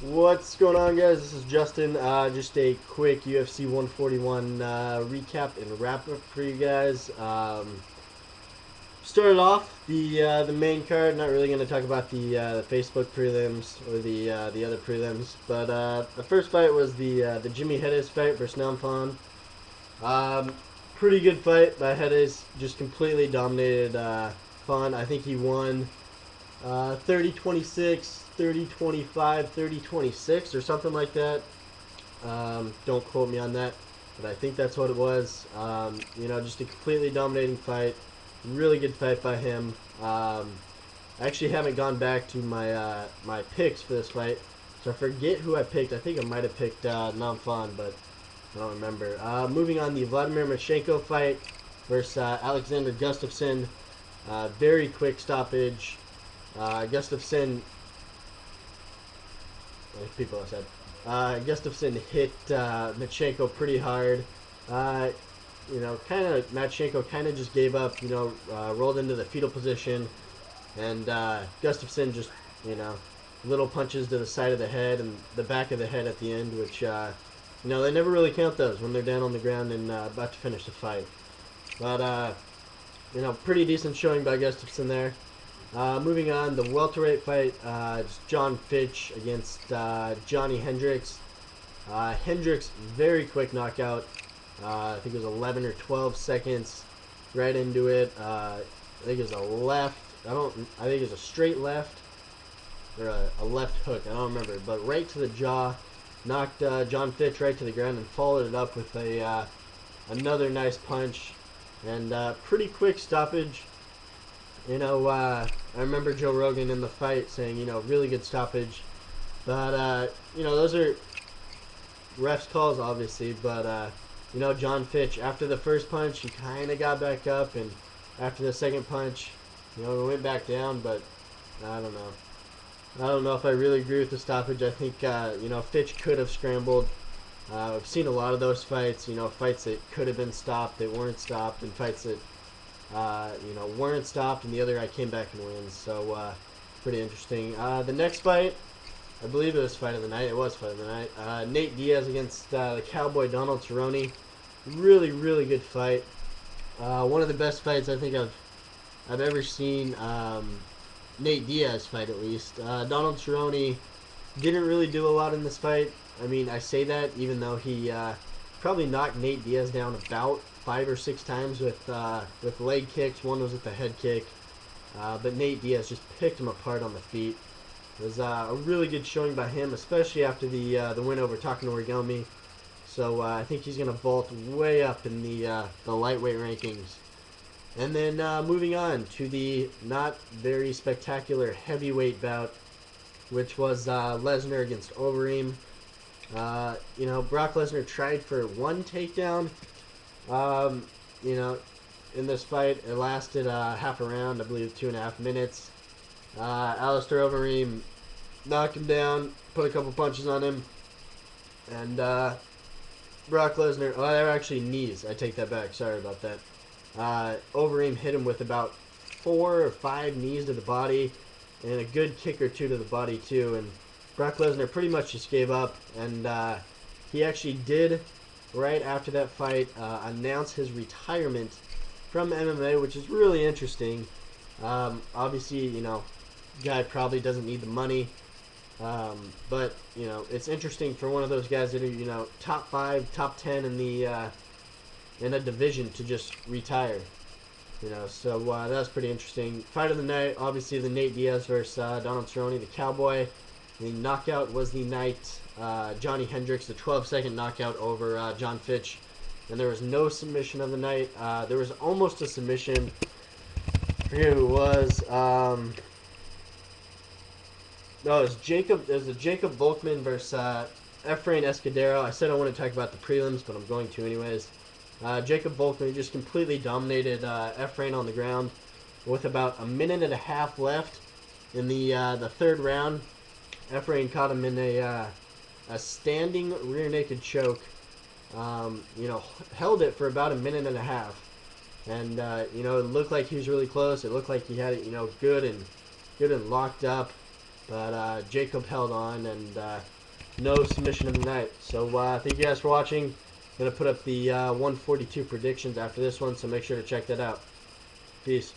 What's going on, guys? This is Justin. Just a quick UFC 141 recap and wrap up for you guys. Started off the main card. Not really going to talk about the Facebook prelims or the other prelims, but the first fight was the Jimmy Hedges fight versus Nampon. Um, Pretty good fight by Hedges. Just completely dominated Fon. I think he won 30-26, 30-25, 30-26, or something like that. Don't quote me on that, but I think that's what it was. Just a completely dominating fight. Really good fight by him. I actually haven't gone back to my picks for this fight, so I forget who I picked. I think I might have picked Namfan, but I don't remember. Moving on, the Vladimir Mashenko fight versus Alexander Gustafsson. Very quick stoppage. Gustafsson, like people have said, Gustafsson hit Machenko pretty hard. Uh, Machenko kind of just gave up. Rolled into the fetal position, and Gustafsson just, little punches to the side of the head and the back of the head at the end, which they never really count those when they're down on the ground and about to finish the fight. But pretty decent showing by Gustafsson there. Moving on, the welterweight fight, it's John Fitch against Johnny Hendricks. Hendricks, very quick knockout. I think it was 11 or 12 seconds right into it. I think it was a left. I think it was a straight left or a left hook. I don't remember, but right to the jaw, knocked John Fitch right to the ground and followed it up with another nice punch and pretty quick stoppage. I remember Joe Rogan in the fight saying, really good stoppage. But, those are refs' calls, obviously. But, John Fitch, after the first punch, he kind of got back up. And after the second punch, he went back down. But I don't know. I don't know if I really agree with the stoppage. I think, Fitch could have scrambled. I've seen a lot of those fights, fights that could have been stopped, that weren't stopped, and fights that weren't stopped, and the other guy came back and wins. So, pretty interesting. The next fight, I believe it was fight of the night. It was fight of the night. Nate Diaz against the Cowboy Donald Cerrone. Really, really good fight. One of the best fights I think I've ever seen. Nate Diaz fight, at least. Donald Cerrone didn't really do a lot in this fight. I mean, I say that even though he probably knocked Nate Diaz down about 5 or 6 times with leg kicks. One was with the head kick, but Nate Diaz just picked him apart on the feet. It was a really good showing by him, especially after the win over Takanori. So I think he's going to vault way up in the lightweight rankings. And then moving on to the not very spectacular heavyweight bout, which was Lesnar against Overeem. Brock Lesnar tried for one takedown. In this fight, it lasted half a round, I believe 2.5 minutes. Alistair Overeem knocked him down, put a couple punches on him, and Brock Lesnar, oh, they were actually knees. I take that back. Sorry about that. Overeem hit him with about 4 or 5 knees to the body and a good kick or two to the body, too. And Brock Lesnar pretty much just gave up, and he actually did, right after that fight, announce his retirement from MMA, which is really interesting. Obviously, guy probably doesn't need the money, but it's interesting for one of those guys that are top 5, top 10 in a division to just retire. So that was pretty interesting. Fight of the night, obviously the Nate Diaz versus Donald Cerrone, the Cowboy. The knockout was the night. Johnny Hendricks, the 12-second knockout over John Fitch. And there was no submission of the night. There was almost a submission. I forget who it was. No, it was Jacob. It was a Jacob Volkman versus Efrain Escudero. I said I want to talk about the prelims, but I'm going to anyways. Jacob Volkman just completely dominated Efrain on the ground with about 1.5 minutes left in the third round. Efrain caught him in a standing rear naked choke. Held it for about 1.5 minutes. And, it looked like he was really close. It looked like he had it, good and locked up. but Jacob held on, and no submission of the night. So thank you guys for watching. I'm going to put up the 142 predictions after this one, so make sure to check that out. Peace.